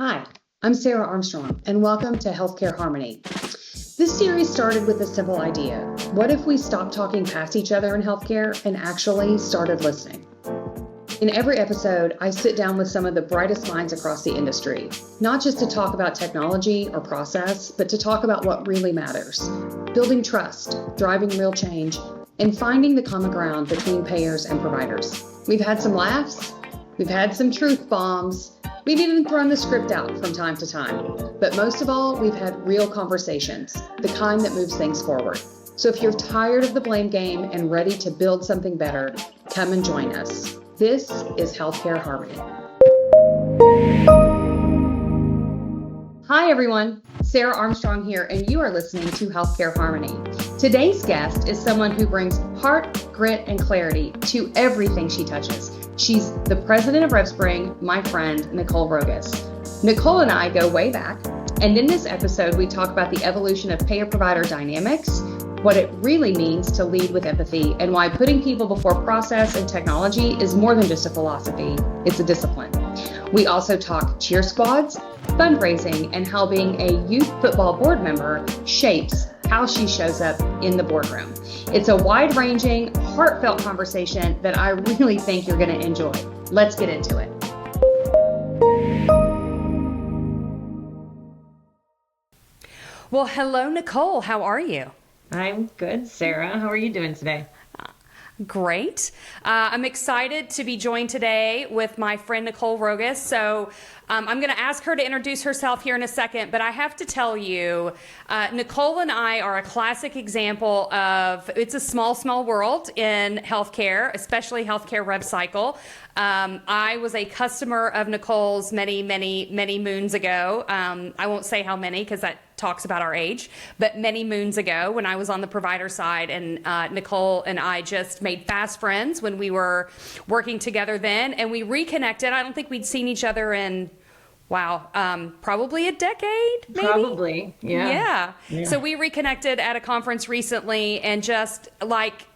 Hi, I'm Sarah Armstrong, and welcome to Healthcare Harmony. This series started with a simple idea. What if we stopped talking past each other in healthcare and actually started listening? In every episode, I sit down with some of the brightest minds across the industry, not just to talk about technology or process, but to talk about what really matters. Building trust, driving real change, and finding the common ground between payers and providers. We've had some laughs, we've had some truth bombs, we've even thrown the script out from time to time. But most of all, we've had real conversations, the kind that moves things forward. So if you're tired of the blame game and ready to build something better, come and join us. This is Healthcare Harmony. Hi, everyone. Sarah Armstrong here, and you are listening to Healthcare Harmony. Today's guest is someone who brings heart, grit, and clarity to everything she touches. She's the president of RevSpring, my friend, Nicole Rogas. Nicole and I go way back, and in this episode, we talk about the evolution of payer-provider dynamics, what it really means to lead with empathy, and why putting people before process and technology is more than just a philosophy, it's a discipline. We also talk cheer squads, fundraising, and how being a youth football board member shapes how she shows up in the boardroom. It's a wide-ranging, heartfelt conversation that I really think you're going to enjoy. Let's get into it. Well, hello, Nicole. How are you? I'm good, Sarah. How are you doing today? Great. I'm excited to be joined today with my friend Nicole Rogas. So I'm going to ask her to introduce herself here in a second, but I have to tell you, Nicole and I are a classic example of it's a small, small world in healthcare, especially healthcare rev cycle. I was a customer of Nicole's many, many, many moons ago. I won't say how many because that talks about our age, but many moons ago when I was on the provider side, and Nicole and I just made fast friends when we were working together then, and we reconnected. I don't think we'd seen each other in probably a decade, maybe? Probably, yeah. So we reconnected at a conference recently, and just like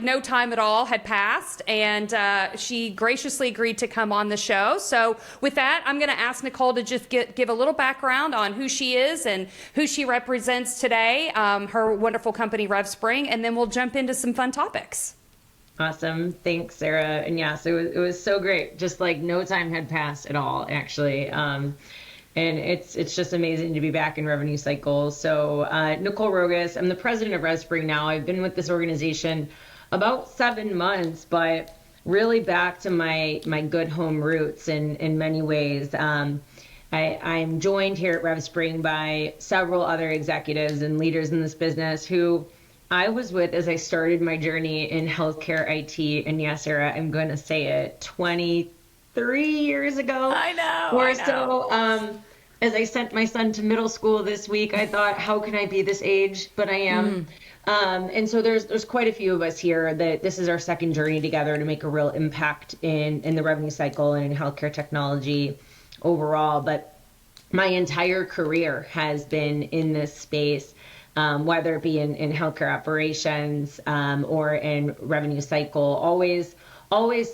no time at all had passed, and she graciously agreed to come on the show. So with that, I'm going to ask Nicole to just give a little background on who she is and who she represents today, her wonderful company, RevSpring, and then we'll jump into some fun topics. Awesome. Thanks, Sarah. And yes, it was so great. Just like no time had passed at all, actually. And it's just amazing to be back in revenue cycles. So Nicole Rogas, I'm the president of RevSpring now. I've been with this organization about 7 months, but really back to my good home roots in many ways. I'm joined here at RevSpring by several other executives and leaders in this business who I was with as I started my journey in healthcare IT. And yes, Sarah, I'm going to say it, 23 years ago. I know. So. As I sent my son to middle school this week, I thought, how can I be this age? But I am. And so there's quite a few of us here that this is our second journey together to make a real impact in the revenue cycle and in healthcare technology overall. But my entire career has been in this space, whether it be in healthcare operations or in revenue cycle, always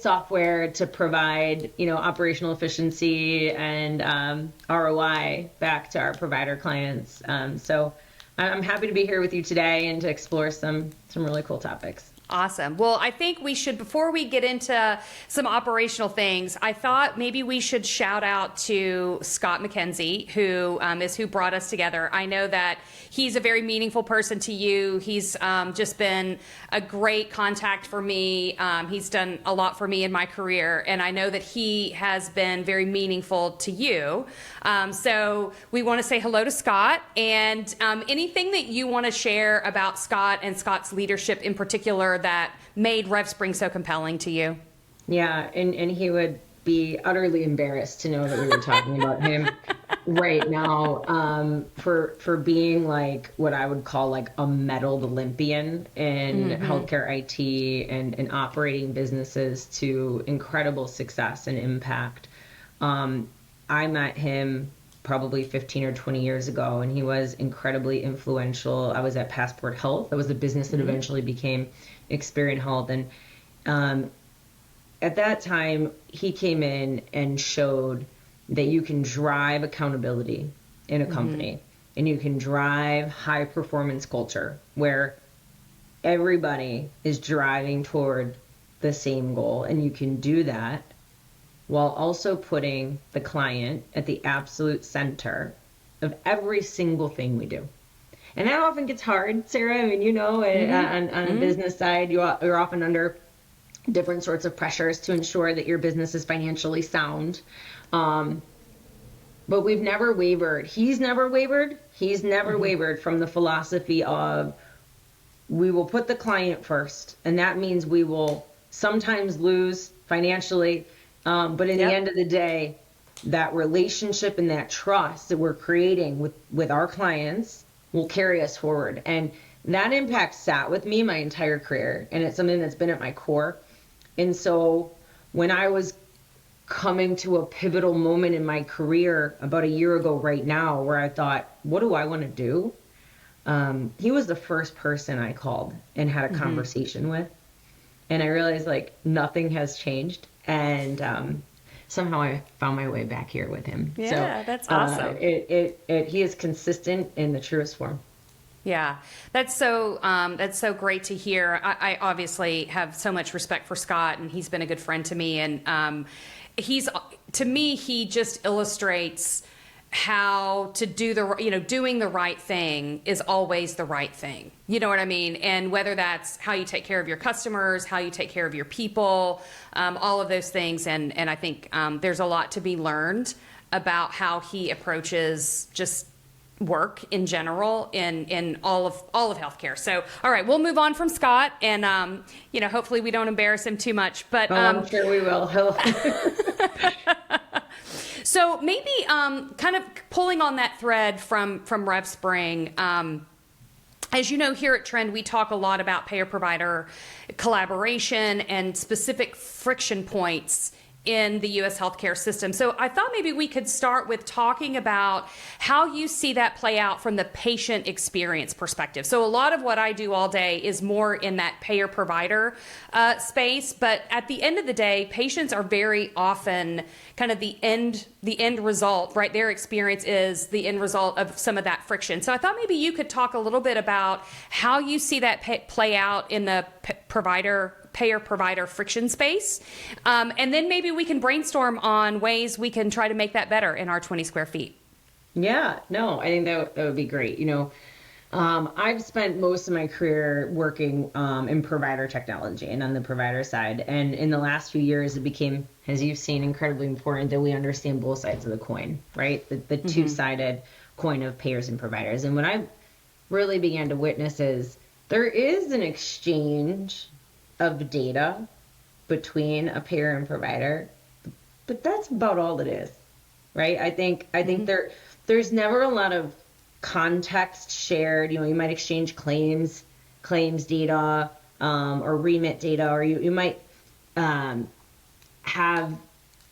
software to provide, operational efficiency and ROI back to our provider clients. So I'm happy to be here with you today and to explore some really cool topics. Awesome. Well, I think we should, before we get into some operational things, I thought maybe we should shout out to Scott McKenzie, who is who brought us together. I know that he's a very meaningful person to you. He's just been a great contact for me. He's done a lot for me in my career, and I know that he has been very meaningful to you. So we want to say hello to Scott, and anything that you want to share about Scott and Scott's leadership in particular that made RevSpring so compelling to you? Yeah, and he would be utterly embarrassed to know that we were talking about him right now, for being like what I would call like a medaled Olympian in healthcare IT and operating businesses to incredible success and impact. I met him probably 15 or 20 years ago, and he was incredibly influential. I was at Passport Health. That was a business that eventually became Experian Health. And at that time, he came in and showed that you can drive accountability in a company, and you can drive high performance culture where everybody is driving toward the same goal, and you can do that while also putting the client at the absolute center of every single thing we do. And that often gets hard, Sarah. I mean, you know, on a business side, you're often under different sorts of pressures to ensure that your business is financially sound. But we've never wavered. He's never wavered. He's never wavered from the philosophy of, we will put the client first. And that means we will sometimes lose financially. But in the end of the day, that relationship and that trust that we're creating with our clients will carry us forward. And that impact sat with me my entire career. And it's something that's been at my core. And so when I was coming to a pivotal moment in my career about a year ago right now, where I thought, what do I want to do? He was the first person I called and had a conversation with. And I realized like nothing has changed. And somehow I found my way back here with him. Yeah, so, that's awesome. He is consistent in the truest form. Yeah, that's so great to hear. I obviously have so much respect for Scott, and he's been a good friend to me. And to me, he just illustrates how to do doing the right thing is always the right thing. You know what I mean? And whether that's how you take care of your customers, how you take care of your people, all of those things. And I think there's a lot to be learned about how he approaches just work in general in all of healthcare. So, all right, we'll move on from Scott, and hopefully we don't embarrass him too much. But I'm sure we will. So maybe kind of pulling on that thread from RevSpring. As you know, here at Trend, we talk a lot about payer-provider collaboration and specific friction points in the U.S. healthcare system. So I thought maybe we could start with talking about how you see that play out from the patient experience perspective. So a lot of what I do all day is more in that payer-provider space, but at the end of the day, patients are very often kind of the end result, right? Their experience is the end result of some of that friction. So I thought maybe you could talk a little bit about how you see that play out in the payer-provider friction space. And then maybe we can brainstorm on ways we can try to make that better in our 20 square feet. Yeah, no, I think that would be great. I've spent most of my career working in provider technology and on the provider side. And in the last few years, it became, as you've seen, incredibly important that we understand both sides of the coin, right? The two-sided coin of payers and providers. And what I really began to witness is there is an exchange of data between a payer and provider, but that's about all it is, right? I think there's never a lot of context shared. You might exchange claims data or remit data, or you might have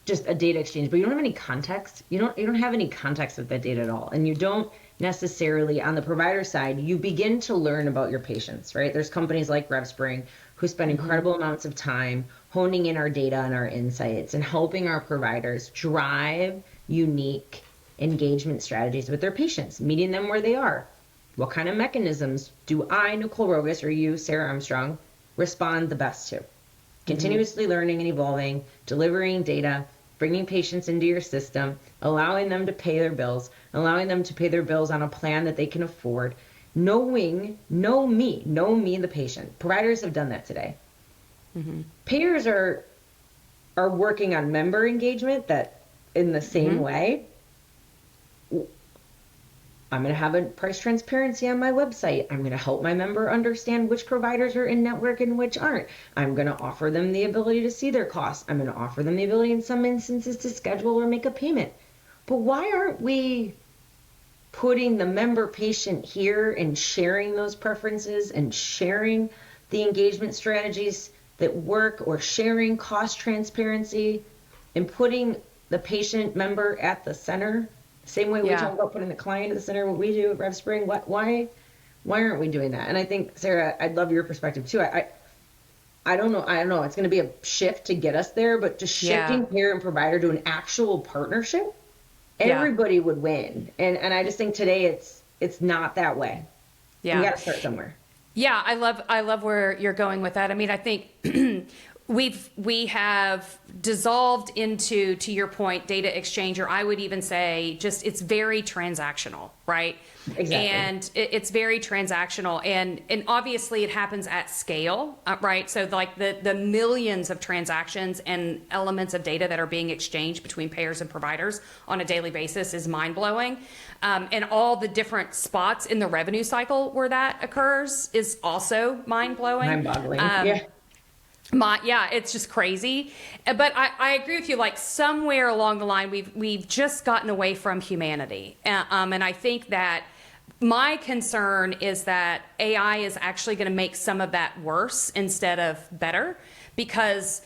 just a data exchange, but you don't have any context. You don't have any context with that data at all, and you don't necessarily on the provider side. You begin to learn about your patients, right? There's companies like RevSpring who spend incredible amounts of time honing in our data and our insights and helping our providers drive unique engagement strategies with their patients, meeting them where they are. What kind of mechanisms do I, Nicole Rogas, or you, Sarah Armstrong, respond the best to? Continuously learning and evolving, delivering data, bringing patients into your system, allowing them to pay their bills, allowing them to pay their bills on a plan that they can afford, know me, the patient. Providers have done that today. Payers are working on member engagement that in the same way. I'm going to have a price transparency on my website. I'm going to help my member understand which providers are in network and which aren't. I'm going to offer them the ability to see their costs. I'm going to offer them the ability in some instances to schedule or make a payment. But why aren't we putting the member patient here and sharing those preferences and sharing the engagement strategies that work, or sharing cost transparency and putting the patient member at the center? Same way we talk about putting the client at the center, what we do at RevSpring. Why aren't we doing that? And I think, Sarah, I'd love your perspective too. I don't know. It's going to be a shift to get us there, but just shifting payer and provider to an actual partnership everybody would win. And I just think today it's not that way. Yeah. We got to start somewhere. Yeah, I love where you're going with that. I mean, I think we have dissolved into, to your point, data exchange, or I would even say just it's very transactional, right? Exactly. And it's very transactional, and obviously it happens at scale, right? So like the millions of transactions and elements of data that are being exchanged between payers and providers on a daily basis is mind blowing. And all the different spots in the revenue cycle where that occurs is also mind blowing. Mind boggling. Yeah, it's just crazy. But I agree with you. Like somewhere along the line, we've just gotten away from humanity, and I think that my concern is that AI is actually going to make some of that worse instead of better, because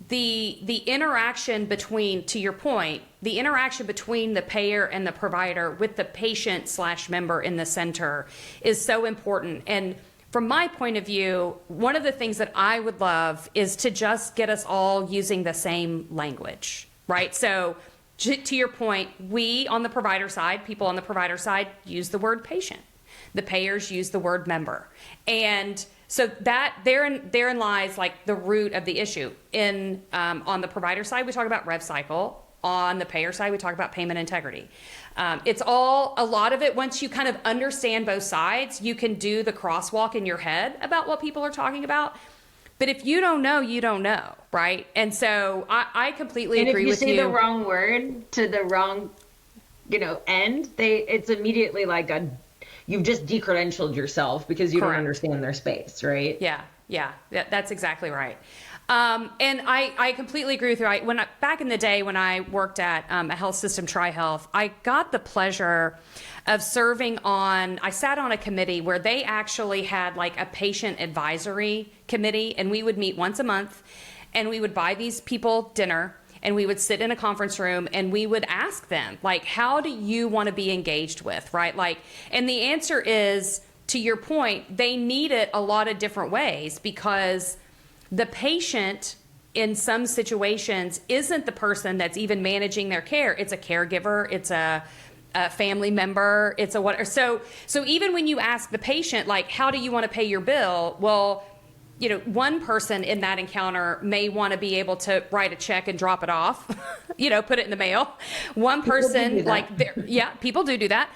the interaction between, to your point, the interaction between the payer and the provider with the patient/member in the center is so important. And from my point of view, one of the things that I would love is to just get us all using the same language, right? So to your point, we on the provider side, people on the provider side use the word patient. The payers use the word member. And so that therein lies like the root of the issue. On the provider side, we talk about rev cycle. On the payer side, we talk about payment integrity. It's all, a lot of it, once you kind of understand both sides, you can do the crosswalk in your head about what people are talking about. But if you don't know, you don't know, right? And so I completely agree with you. And if you say the wrong word to the wrong, end, it's immediately like you've just decredentialed yourself because you don't understand their space, right? Yeah, that's exactly right. And I completely agree with you. Back in the day when I worked at a health system, TriHealth, I got the pleasure of I sat on a committee where they actually had like a patient advisory committee, and we would meet once a month, and we would buy these people dinner, and we would sit in a conference room, and we would ask them, like, how do you want to be engaged with, right? Like, and the answer is, to your point, they need it a lot of different ways, because the patient in some situations isn't the person that's even managing their care. It's a caregiver, it's a family member, it's a what. So even when you ask the patient, like, how do you want to pay your bill? Well, one person in that encounter may want to be able to write a check and drop it off, put it in the mail. One person, people do that.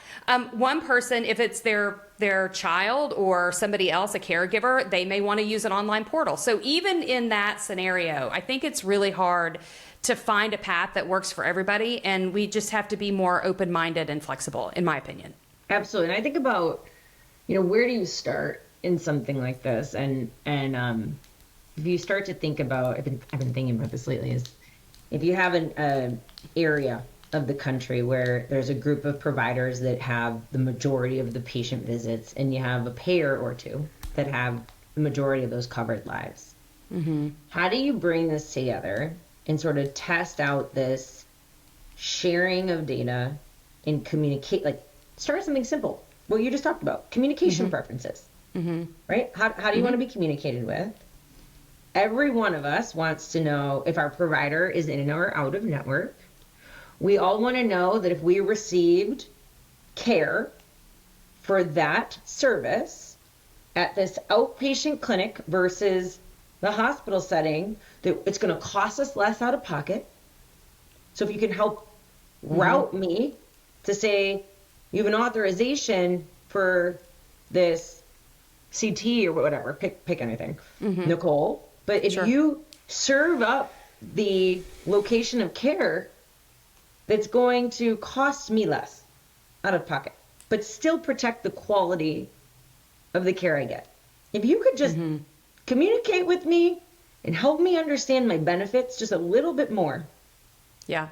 One person, if it's their child or somebody else, a caregiver, they may want to use an online portal. So even in that scenario, I think it's really hard to find a path that works for everybody. And we just have to be more open-minded and flexible, in my opinion. Absolutely. And I think about, where do you start in something like this? And if you start to think about, I've been thinking about this lately, is if you have an area of the country where there's a group of providers that have the majority of the patient visits, and you have a payer or two that have the majority of those covered lives. Mm-hmm. How do you bring this together and sort of test out this sharing of data and communicate, like start something simple, what you just talked about, communication preferences, right? How do you want to be communicated with? Every one of us wants to know if our provider is in or out of network. We all want to know that if we received care for that service at this outpatient clinic versus the hospital setting, that it's going to cost us less out of pocket. So if you can help route me to say, you have an authorization for this CT or whatever, pick anything, Nicole. But if you serve up the location of care that's going to cost me less out of pocket, but still protect the quality of the care I get. If you could just communicate with me and help me understand my benefits just a little bit more. Yeah.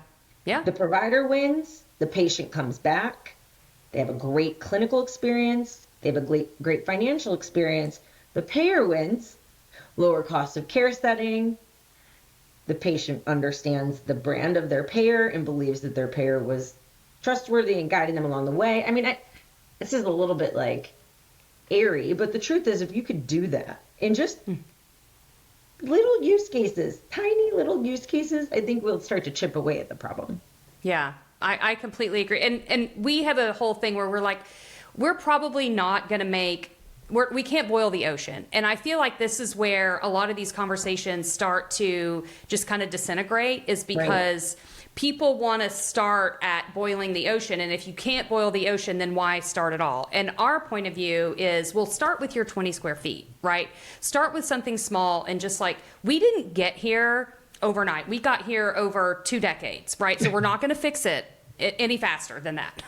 The provider wins, the patient comes back, they have a great clinical experience, they have a great financial experience. The payer wins, lower cost of care setting. The patient understands the brand of their payer and believes that their payer was trustworthy and guiding them along the way. I mean, this is a little bit like airy, but the truth is, if you could do that in just tiny little use cases, I think we'll start to chip away at the problem. Yeah. I completely agree. And we have a whole thing where we're like, we're probably not going to we can't boil the ocean. And I feel like this is where a lot of these conversations start to just kind of disintegrate, is because people want to start at boiling the ocean. And if you can't boil the ocean, then why start at all? And our point of view is, we'll start with your 20 square feet, right? Start with something small, and just like, we didn't get here overnight. We got here over 2 decades, right? So we're not going to fix it any faster than that.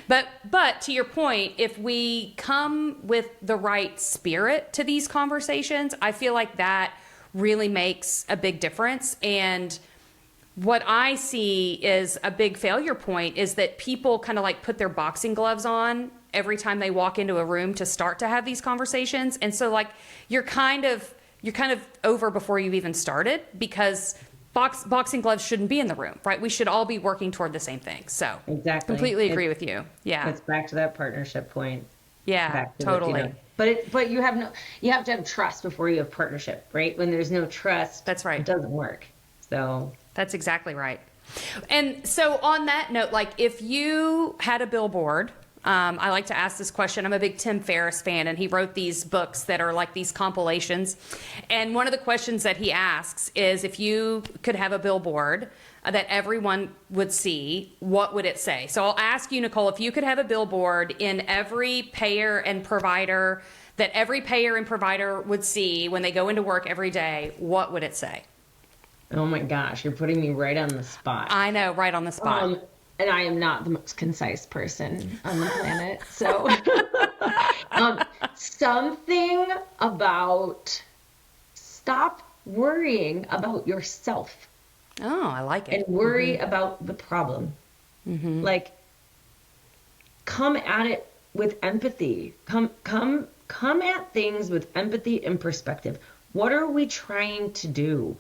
but to your point, if we come with the right spirit to these conversations, I feel like that really makes a big difference. And what I see is a big failure point is that people kind of like put their boxing gloves on every time they walk into a room to start to have these conversations. And so like, you're kind of over before you've even started, because boxing gloves shouldn't be in the room, right? We should all be working toward the same thing. So exactly, completely agree with you. Yeah, it's back to that partnership point. Yeah, totally. But you have to have trust before you have partnership, right? When there's no trust, that's right, it doesn't work. So that's exactly right. And so on that note, like, if you had a billboard, I like to ask this question. I'm a big Tim Ferriss fan, and he wrote these books that are like these compilations. And one of the questions that he asks is, if you could have a billboard that everyone would see, what would it say? So I'll ask you, Nicole, if you could have a billboard in every payer and provider that every payer and provider would see when they go into work every day, what would it say? Oh my gosh, you're putting me right on the spot. I know, right on the spot. And I am not the most concise person on the planet. So something about stop worrying about yourself. Oh, I like it. And worry about the problem. Like, come at it with empathy. Come at things with empathy and perspective. What are we trying to do?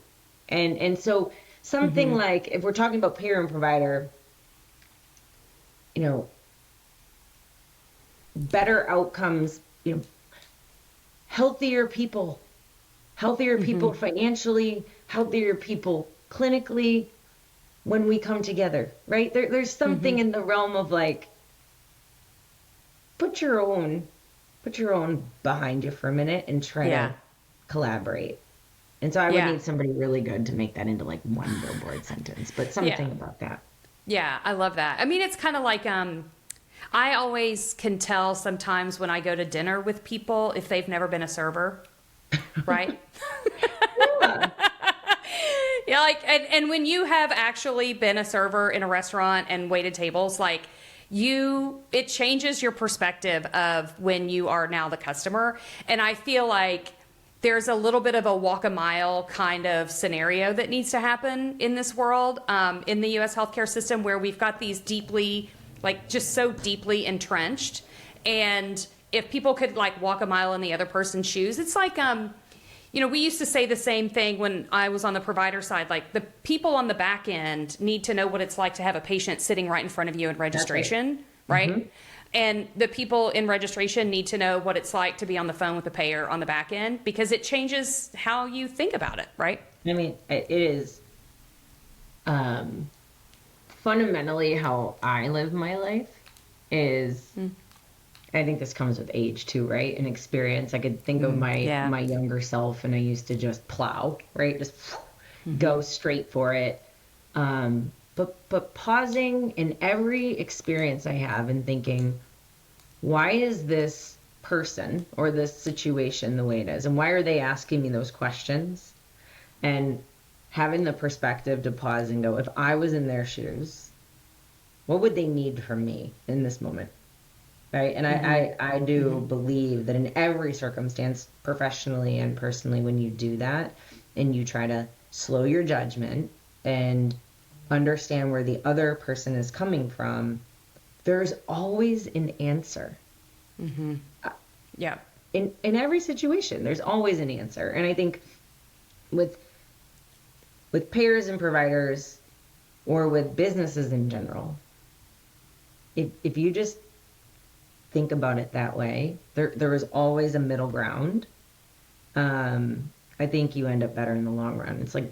And so something like, if we're talking about payer and provider, you know, better outcomes, you know, healthier people financially, healthier people clinically, when we come together, right? There's something in the realm of like, put your own behind you for a minute and try to collaborate. And so I would need somebody really good to make that into like one billboard sentence, but something about that. Yeah, I love that. I mean, it's kind of like, I always can tell sometimes when I go to dinner with people if they've never been a server, right? Yeah, like, and when you have actually been a server in a restaurant and waited tables, like, it changes your perspective of when you are now the customer. And I feel like there's a little bit of a walk a mile kind of scenario that needs to happen in this world, in the U.S. healthcare system, where we've got these deeply, like, just so deeply entrenched. And if people could like walk a mile in the other person's shoes, it's like, you know, we used to say the same thing when I was on the provider side, like, the people on the back end need to know what it's like to have a patient sitting right in front of you in registration, right? And the people in registration need to know what it's like to be on the phone with the payer on the back end, because it changes how you think about it, right? I mean, it is fundamentally how I live my life is, I think this comes with age too, right? And experience. I could think of my younger self, and I used to just plow, right? Just go straight for it. But pausing in every experience I have and thinking, why is this person or this situation the way it is? And why are they asking me those questions? And having the perspective to pause and go, if I was in their shoes, what would they need from me in this moment? Right? And I do believe that in every circumstance, professionally and personally, when you do that and you try to slow your judgment and understand where the other person is coming from, there's always an answer. Yeah. In every situation, there's always an answer. And I think with payers and providers, or with businesses in general, if you just think about it that way, there is always a middle ground. I think you end up better in the long run. It's like,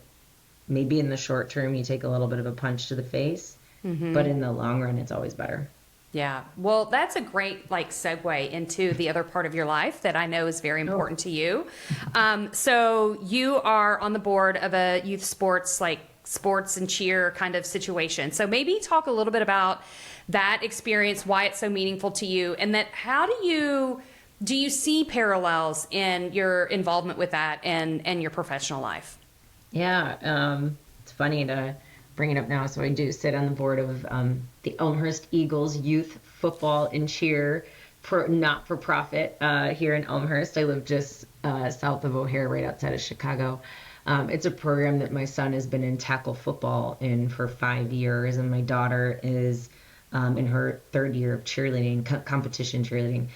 maybe in the short term, you take a little bit of a punch to the face, but in the long run, it's always better. Yeah. Well, that's a great segue into the other part of your life that I know is very important to you. So you are on the board of a youth sports and cheer kind of situation. So maybe talk a little bit about that experience, why it's so meaningful to you, and that how do you see parallels in your involvement with that and your professional life? Yeah. It's funny to bring it up now. So I do sit on the board of the Elmhurst Eagles youth football and cheer not-for-profit here in Elmhurst. I live just south of O'Hare, right outside of Chicago. It's a program that my son has been in tackle football in for 5 years, and my daughter is in her third year of cheerleading, competition cheerleading.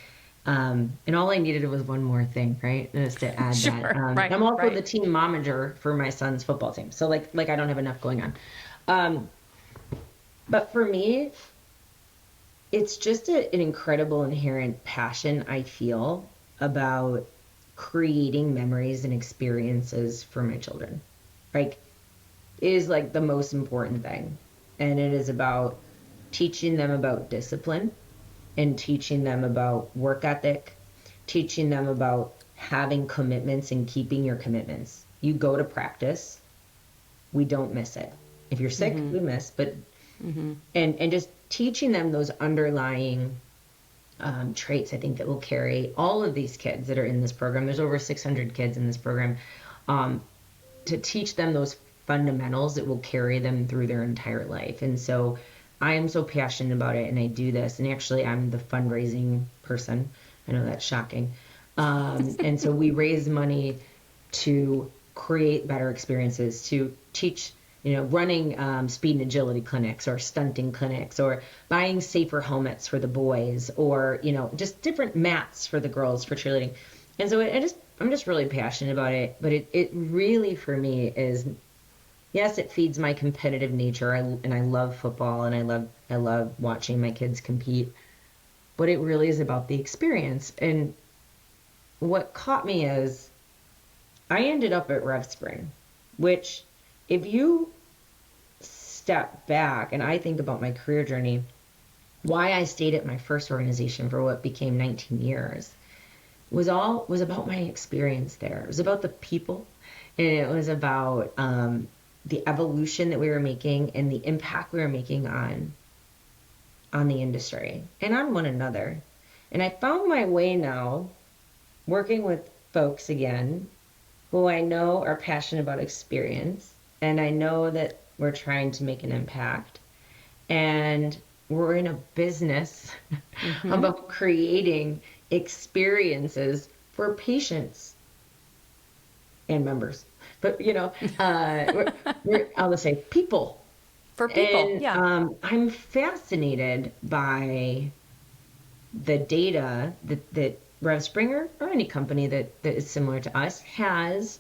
And all I needed was one more thing, right? Just to add Sure, that. right, I'm also right. the team momager for my son's football team. So like I don't have enough going on. But for me, it's just an incredible inherent passion I feel about creating memories and experiences for my children. Like, it is like the most important thing. And it is about teaching them about discipline and teaching them about work ethic, teaching them about having commitments and keeping your commitments. You go to practice, we don't miss it. If you're sick, we miss, but and just teaching them those underlying traits, I think, that will carry all of these kids that are in this program. There's over 600 kids in this program. To teach them those fundamentals that will carry them through their entire life. And so I am so passionate about it, and I do this. And actually, I'm the fundraising person. I know that's shocking. And so we raise money to create better experiences, to teach, running speed and agility clinics or stunting clinics, or buying safer helmets for the boys, or, just different mats for the girls for cheerleading. And so I'm just really passionate about it. But it really, for me, is, yes, it feeds my competitive nature, and I love football, and I love watching my kids compete. But it really is about the experience. And what caught me is I ended up at RevSpring, which, if you step back and I think about my career journey, why I stayed at my first organization for what became 19 years was about my experience there. It was about the people, and it was about the evolution that we were making and the impact we were making on the industry and on one another. And I found my way now working with folks again who I know are passionate about experience, and I know that we're trying to make an impact, and we're in a business about creating experiences for patients and members. But, I'll just say people. For people, And, yeah. I'm fascinated by the data that Rev Springer, or any company that is similar to us, has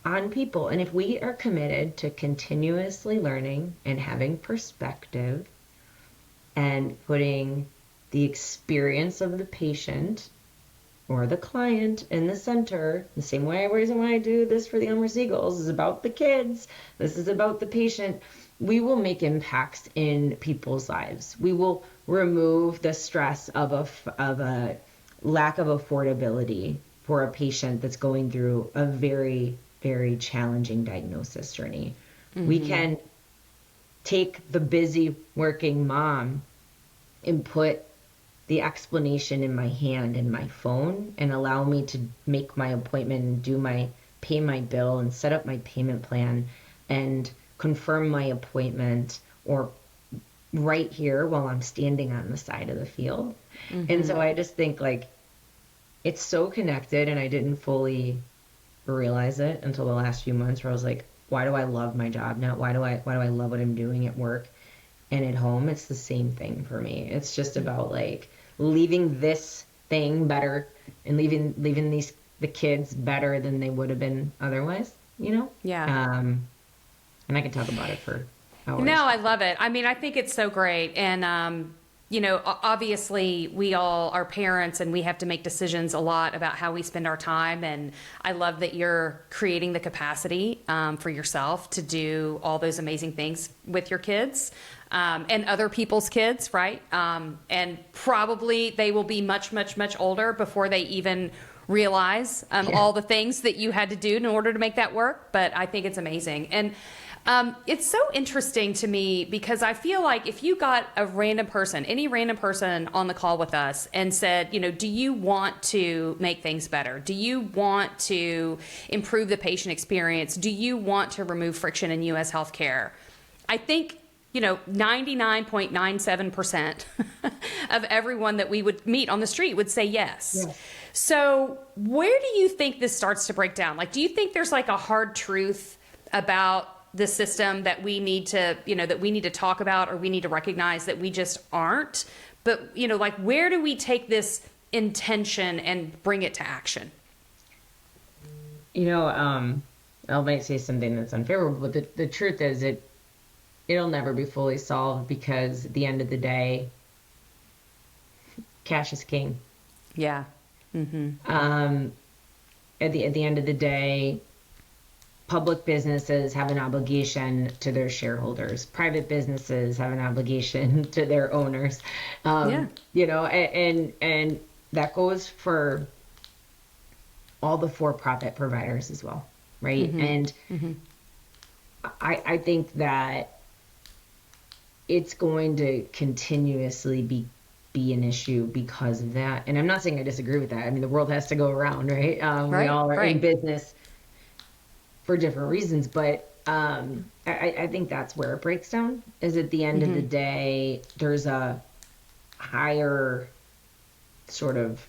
on people. And if we are committed to continuously learning and having perspective and putting the experience of the patient or the client in the center, the same reason why I do this for the Elmhurst Eagles is about the kids, this is about the patient, we will make impacts in people's lives. We will remove the stress of a lack of affordability for a patient that's going through a very, very challenging diagnosis journey. We can take the busy working mom and put the explanation in my hand in my phone and allow me to make my appointment and pay my bill and set up my payment plan and confirm my appointment, or right here while I'm standing on the side of the field. And so I just think, like, it's so connected, and I didn't fully realize it until the last few months, where I was like, why do I love my job now? Why do I love what I'm doing at work and at home? It's the same thing for me. It's just about, like, leaving this thing better and leaving the kids better than they would have been otherwise, Yeah. And I can talk about it for hours. No, I love it. I mean, I think it's so great. And, obviously we all are parents, and we have to make decisions a lot about how we spend our time. And I love that you're creating the capacity for yourself to do all those amazing things with your kids. and other people's kids, right? And probably they will be much, much, much older before they even realize all the things that you had to do in order to make that work. But I think it's amazing. And it's so interesting to me because I feel like if you got a random person, any random person on the call with us and said, do you want to make things better? Do you want to improve the patient experience? Do you want to remove friction in U.S. healthcare? I think 99.97% of everyone that we would meet on the street would say yes. So where do you think this starts to break down? Like, do you think there's like a hard truth about the system that we need to, that we need to talk about, or we need to recognize that we just aren't? But, like, where do we take this intention and bring it to action? I might say something that's unfavorable, but the truth is it'll never be fully solved because at the end of the day, cash is king. Yeah. At the end of the day, public businesses have an obligation to their shareholders. Private businesses have an obligation to their owners. And that goes for all the for-profit providers as well, right? And I think that it's going to continuously be an issue because of that. And I'm not saying I disagree with that. I mean, the world has to go around, right? We all are in business for different reasons, but I think that's where it breaks down, is at the end of the day, there's a higher sort of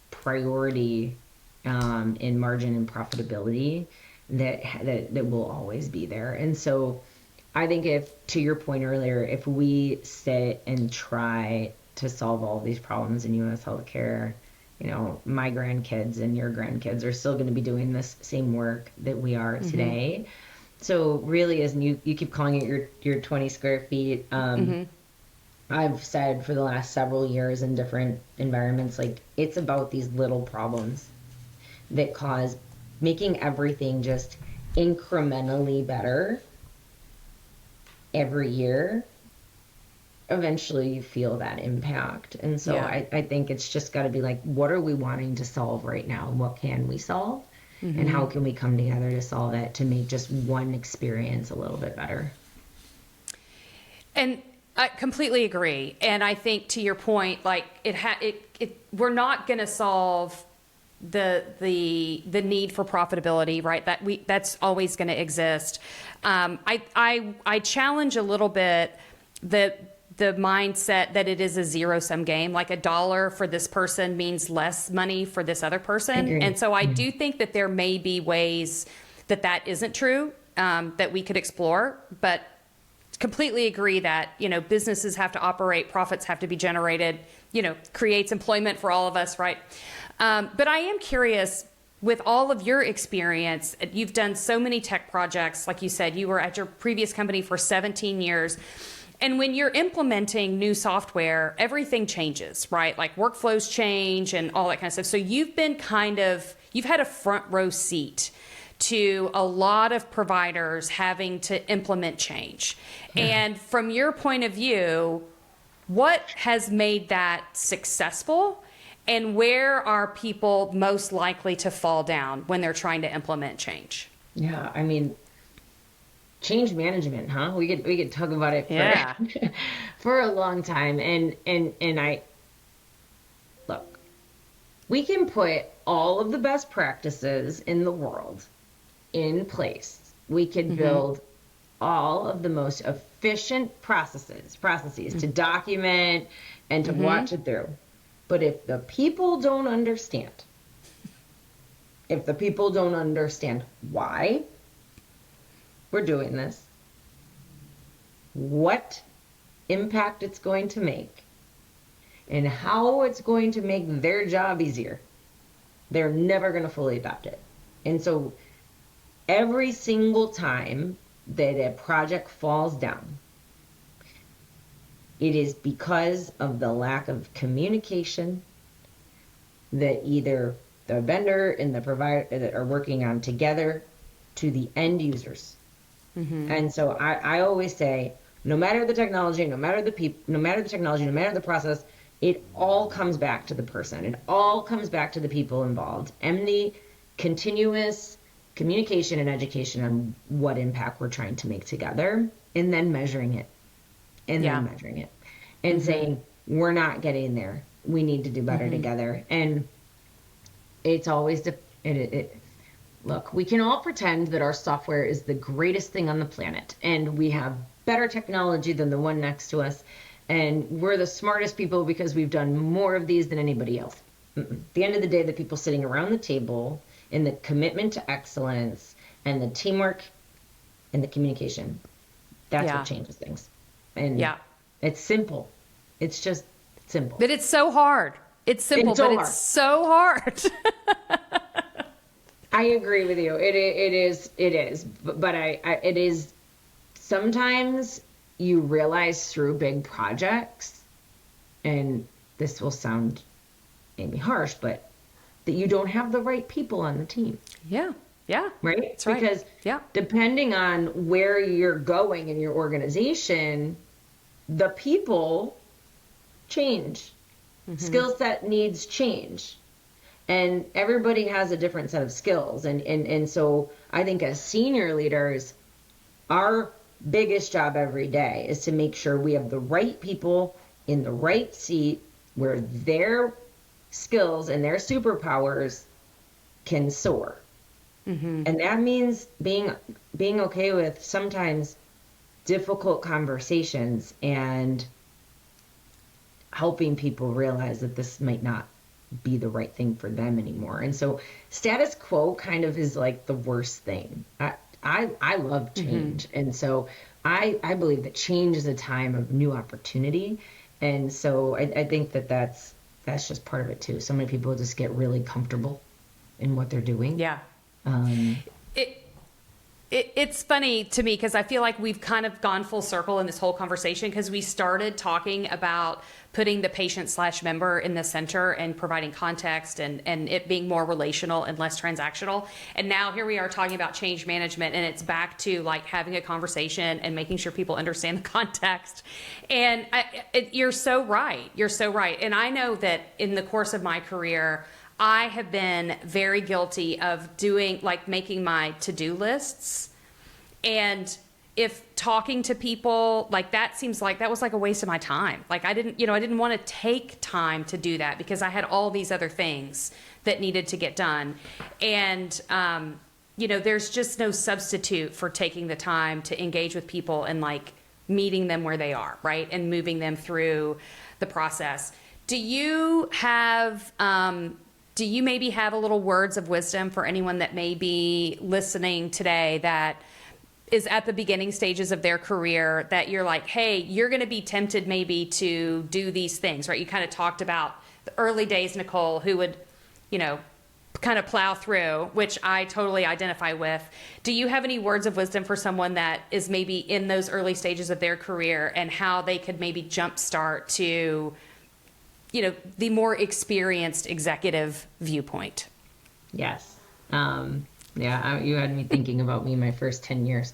priority in margin and profitability that will always be there. And so I think, if, to your point earlier, if we sit and try to solve all these problems in U.S. healthcare, my grandkids and your grandkids are still going to be doing this same work that we are today. So really, as you keep calling it your 20 square feet, I've said for the last several years in different environments, like, it's about these little problems that cause making everything just incrementally better every year. Eventually you feel that impact. And so I think it's just got to be like, what are we wanting to solve right now? What can we solve? And how can we come together to solve it, to make just one experience a little bit better? And I completely agree. And I think, to your point, like, we're not going to solve the need for profitability, right? That's always going to exist. I challenge a little bit the mindset that it is a zero-sum game. Like, $1 for this person means less money for this other person. And so I do think that there may be ways that isn't true, that we could explore, but completely agree that, businesses have to operate, profits have to be generated, creates employment for all of us, right? But I am curious, with all of your experience, you've done so many tech projects. Like you said, you were at your previous company for 17 years. And when you're implementing new software, everything changes, right? Like, workflows change and all that kind of stuff. So you've had a front row seat to a lot of providers having to implement change. And from your point of view, what has made that successful? And where are people most likely to fall down when they're trying to implement change? Yeah, I mean, change management, huh? We could talk about it for a long time. And I look, we can put all of the best practices in the world in place. We could build all of the most efficient processes to document and to watch it through. But if the people don't understand why we're doing this, what impact it's going to make, and how it's going to make their job easier, they're never going to fully adopt it. And so every single time that a project falls down, it is because of the lack of communication that either the vendor and the provider that are working on together to the end users. And so I always say, no matter the technology, no matter the people, no matter the technology, no matter the process, it all comes back to the person. It all comes back to the people involved. And the continuous communication and education on what impact we're trying to make together, and then measuring it. And then measuring it. And saying, we're not getting there. We need to do better together. And it's always look, we can all pretend that our software is the greatest thing on the planet, and we have better technology than the one next to us, and we're the smartest people because we've done more of these than anybody else. At the end of the day, the people sitting around the table, and the commitment to excellence, and the teamwork, and the communication, that's what changes things. And it's simple. It's just simple. But it's so hard. It's simple, but it's so hard. I agree with you. It is. But it is, sometimes you realize through big projects, and this will sound maybe harsh, but that you don't have the right people on the team. Yeah. Yeah. Right? That's right. Because depending on where you're going in your organization, the people change. Skill set needs change. And everybody has a different set of skills. And so I think as senior leaders, our biggest job every day is to make sure we have the right people in the right seat where their skills and their superpowers can soar. And that means being okay with sometimes difficult conversations and helping people realize that this might not be the right thing for them anymore. And so status quo kind of is like the worst thing. I love change. And so I believe that change is a time of new opportunity. And so I think that's just part of it too. So many people just get really comfortable in what they're doing. Yeah. It's funny to me because I feel like we've kind of gone full circle in this whole conversation, because we started talking about putting the patient/member in the center and providing context and it being more relational and less transactional. And now here we are talking about change management, and it's back to like having a conversation and making sure people understand the context. And you're so right. You're so right. And I know that in the course of my career, I have been very guilty of making my to-do lists. And if talking to people, like that seems like that was like a waste of my time. Like I didn't want to take time to do that because I had all these other things that needed to get done. And, there's just no substitute for taking the time to engage with people and like meeting them where they are, right? And moving them through the process. Do you maybe have a little words of wisdom for anyone that may be listening today that is at the beginning stages of their career, that you're like, hey, you're going to be tempted maybe to do these things, right? You kind of talked about the early days, Nicole, who would, kind of plow through, which I totally identify with. Do you have any words of wisdom for someone that is maybe in those early stages of their career and how they could maybe jumpstart to the more experienced executive viewpoint? Yes. You had me thinking about me my first 10 years.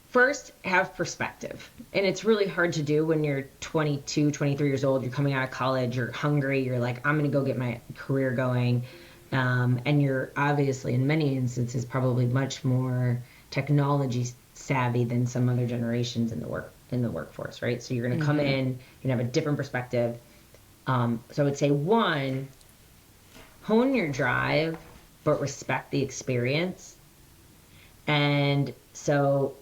First have perspective. And it's really hard to do when you're 22, 23 years old, you're coming out of college, you're hungry, you're like, I'm going to go get my career going. And you're obviously in many instances probably much more technology savvy than some other generations in the workforce, right? So you're going to come in, you're going to have a different perspective. So I would say, one, hone your drive, but respect the experience. And so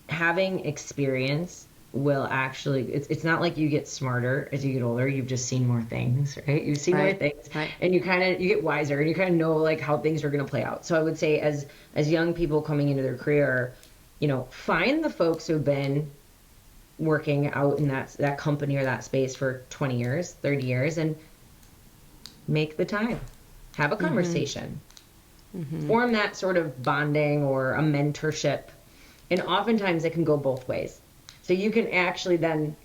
having experience will actually, it's not like you get smarter as you get older. You've just seen more things, right? You've seen more things, and you get wiser, and you kind of know like how things are going to play out. So I would say as young people coming into their career, find the folks who've been working out in that company or that space for 20 years, 30 years, and make the time. Have a conversation. Form that sort of bonding or a mentorship. And oftentimes it can go both ways. So you can actually then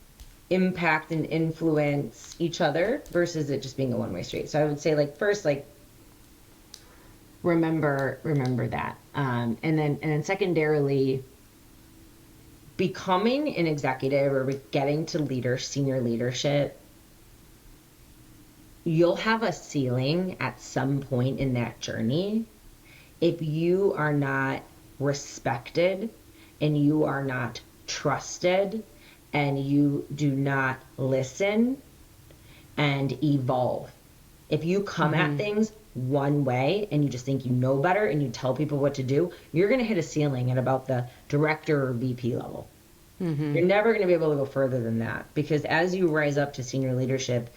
impact and influence each other versus it just being a one-way street. So I would say first, remember that. And then secondarily, becoming an executive or getting to senior leadership, you'll have a ceiling at some point in that journey if you are not respected and you are not trusted and you do not listen and evolve. If you come at things one way and you just think you know better and you tell people what to do, you're going to hit a ceiling at about the director or VP level. You're never going to be able to go further than that, because as you rise up to senior leadership,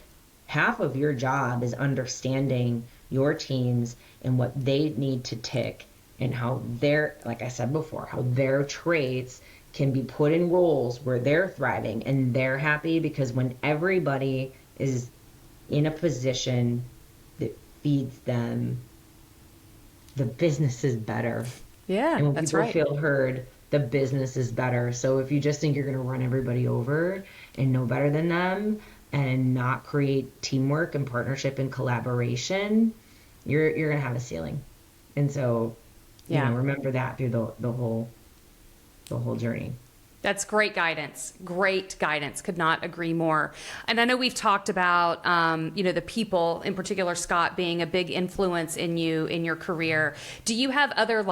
half of your job is understanding your teams and what they need to tick and how like I said before, how their traits can be put in roles where they're thriving and they're happy, because when everybody is in a position that feeds them, the business is better. Yeah, And when that's people right. feel heard, the business is better. So if you just think you're going to run everybody over and know better than them and not create teamwork and partnership and collaboration, you're going to have a ceiling. And so, remember that through the whole journey. That's great guidance. Great guidance. Could not agree more. And I know we've talked about, the people, in particular, Scott, being a big influence in you, in your career. Do you have other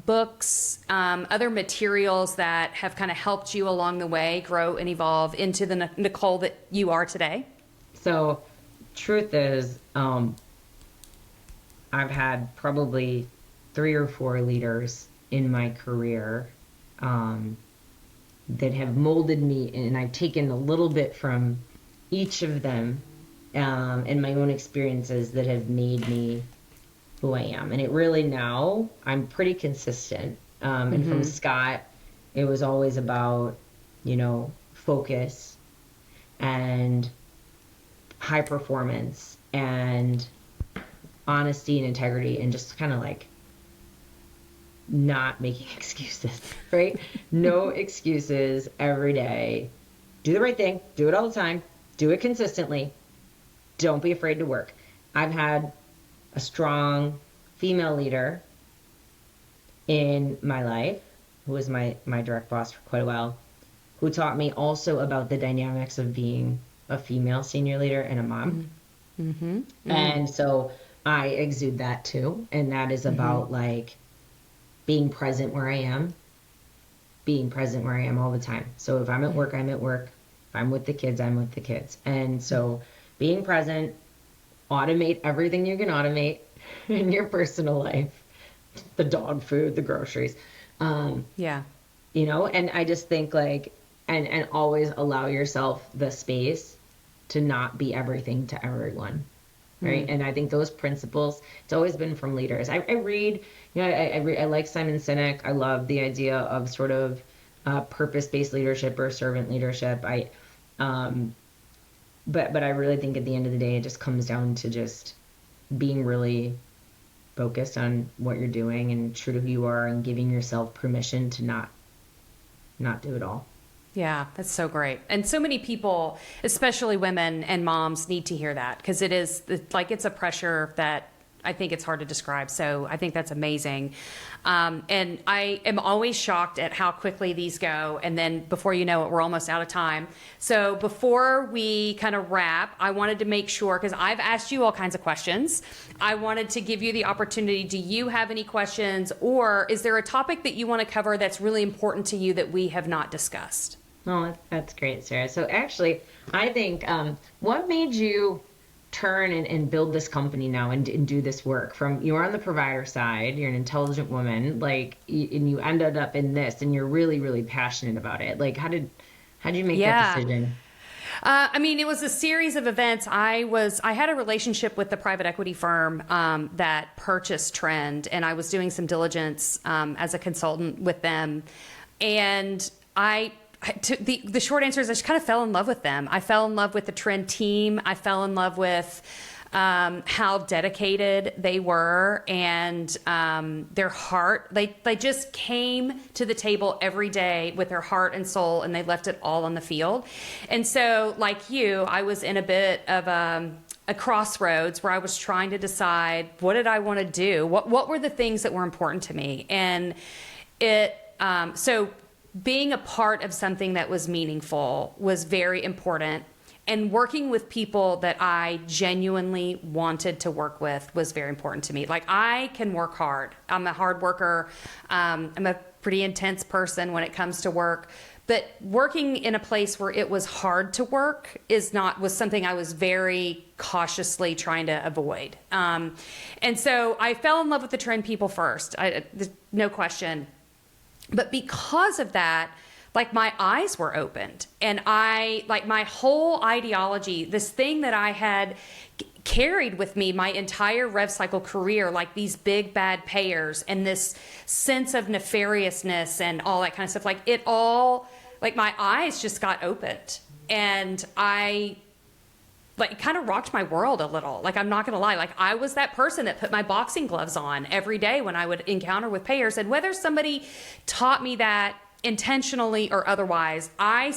books, other materials that have kind of helped you along the way grow and evolve into the Nicole that you are today? So truth is, I've had probably 3 or 4 leaders in my career, that have molded me, and I've taken a little bit from each of them, and my own experiences that have made me who I am. And it really, now I'm pretty consistent. And from Scott, it was always about, focus and high performance and honesty and integrity, and just kind of not making excuses, right? No excuses every day. Do the right thing. Do it all the time. Do it consistently. Don't be afraid to work. I've had a strong female leader in my life who was my direct boss for quite a while, who taught me also about the dynamics of being a female senior leader and a mom. And so I exude that too. And that is about being present where I am all the time. So if I'm at work, I'm at work. If I'm with the kids, I'm with the kids. And so being present, automate everything you can automate in your personal life, the dog food, the groceries. And I just think and always allow yourself the space to not be everything to everyone. Right. And I think those principles, it's always been from leaders. I read, I like Simon Sinek. I love the idea of sort of purpose-based leadership or servant leadership. But I really think at the end of the day, it just comes down to just being really focused on what you're doing and true to who you are, and giving yourself permission to not do it all. Yeah, that's so great. And so many people, especially women and moms, need to hear that, because it's a pressure that I think it's hard to describe. So I think that's amazing. And I am always shocked at how quickly these go. And then before you know it, we're almost out of time. So before we kind of wrap, I wanted to make sure, because I've asked you all kinds of questions, I wanted to give you the opportunity. Do you have any questions, or is there a topic that you want to cover that's really important to you that we have not discussed? Oh, that's great, Sarah. So actually, I think what made you turn and build this company now and do this work? From, you're on the provider side, you're an intelligent woman, and you ended up in this, and you're really, really passionate about it. How did you make that decision? It was a series of events. I had a relationship with the private equity firm that purchased Trend, and I was doing some diligence as a consultant with them. And the short answer is I just kind of fell in love with them. I fell in love with the Trend team. I fell in love with how dedicated they were, and their heart. They just came to the table every day with their heart and soul, and they left it all on the field. And so, like you, I was in a bit of a a crossroads where I was trying to decide, what did I want to do? What were the things that were important to me? And so being a part of something that was meaningful was very important. And working with people that I genuinely wanted to work with was very important to me. Like, I can work hard. I'm a hard worker. I'm a pretty intense person when it comes to work. But working in a place where it was hard to work was something I was very cautiously trying to avoid. And so I fell in love with the trend people first, no question. But because of that, like, my eyes were opened, and my whole ideology, this thing that I had carried with me my entire rev cycle career, like these big bad payers and this sense of nefariousness and all that kind of stuff, like, it all, like, my eyes just got opened, and it kind of rocked my world a little. Like, I'm not going to lie. Like, I was that person that put my boxing gloves on every day when I would encounter with payers. And whether somebody taught me that intentionally or otherwise, I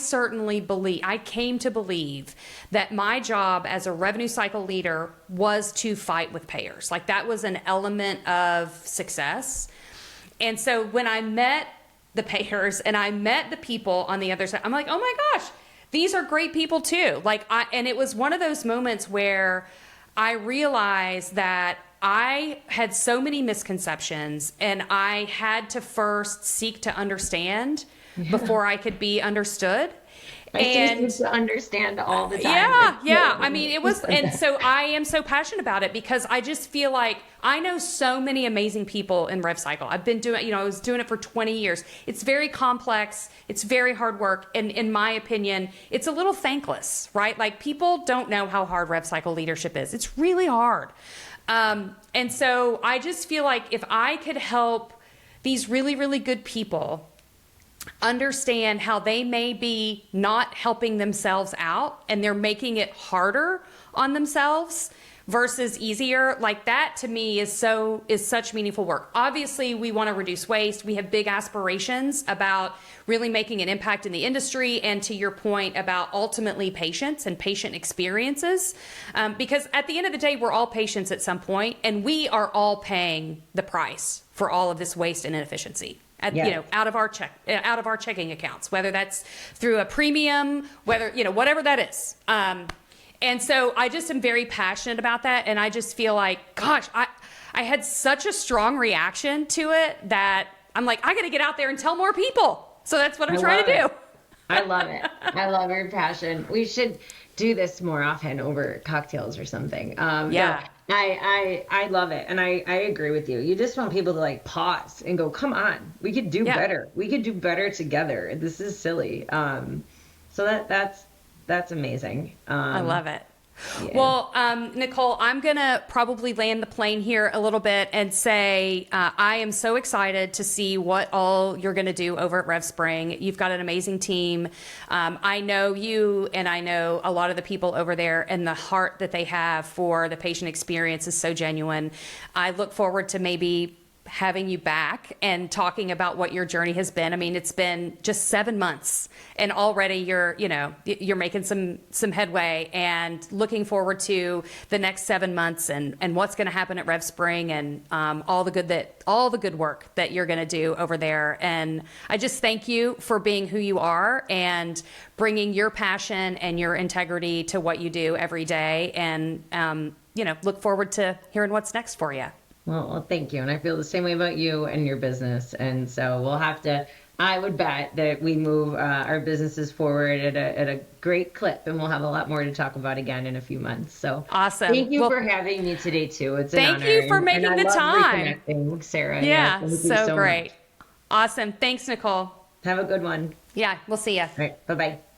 came to believe that my job as a revenue cycle leader was to fight with payers. Like, that was an element of success. And so when I met the payers and I met the people on the other side, I'm like, oh my gosh, these are great people too. And it was one of those moments where I realized that I had so many misconceptions, and I had to first seek to understand before I could be understood. And to understand all the time. Yeah. I mean, it was, and so I am so passionate about it because I just feel like I know so many amazing people in Rev Cycle. I've been doing, I was doing it for 20 years. It's very complex. It's very hard work. And in my opinion, it's a little thankless, right? Like, people don't know how hard Rev Cycle leadership is. It's really hard. And so I just feel like if I could help these really, really good people understand how they may be not helping themselves out and they're making it harder on themselves versus easier, like, that to me is such meaningful work. Obviously, we want to reduce waste. We have big aspirations about really making an impact in the industry, and to your point about ultimately patients and patient experiences, because at the end of the day, we're all patients at some point, and we are all paying the price for all of this waste and inefficiency. Out of our checking accounts, whether that's through a premium, whatever that is. And so I just am very passionate about that. And I just feel like, gosh, I had such a strong reaction to it that I'm like, I got to get out there and tell more people. So that's what I'm trying to do. I love it. I love your passion. We should do this more often over cocktails or something. I love it. And I agree with you. You just want people to, like, pause and go, come on, we could do better. We could do better together. This is silly. So that's amazing. I love it. Yeah. Well, Nicole, I'm going to probably land the plane here a little bit and say I am so excited to see what all you're going to do over at RevSpring. You've got an amazing team. I know you, and I know a lot of the people over there, and the heart that they have for the patient experience is so genuine. I look forward to maybe having you back and talking about what your journey has been. I mean, it's been just 7 months, and already you're making some headway, and looking forward to the next 7 months and what's going to happen at RevSpring, and all the good work that you're going to do over there. And I just thank you for being who you are and bringing your passion and your integrity to what you do every day. And look forward to hearing what's next for you. Well, thank you. And I feel the same way about you and your business. And so we'll have to, I would bet that we move our businesses forward at a great clip, and we'll have a lot more to talk about again in a few months. So awesome. Thank you for having me today too. It's an honor. Thank you for making the time. Reconnecting, Sarah. Yeah, so great. Much. Awesome. Thanks, Nicole. Have a good one. Yeah, we'll see you. All right. Bye-bye.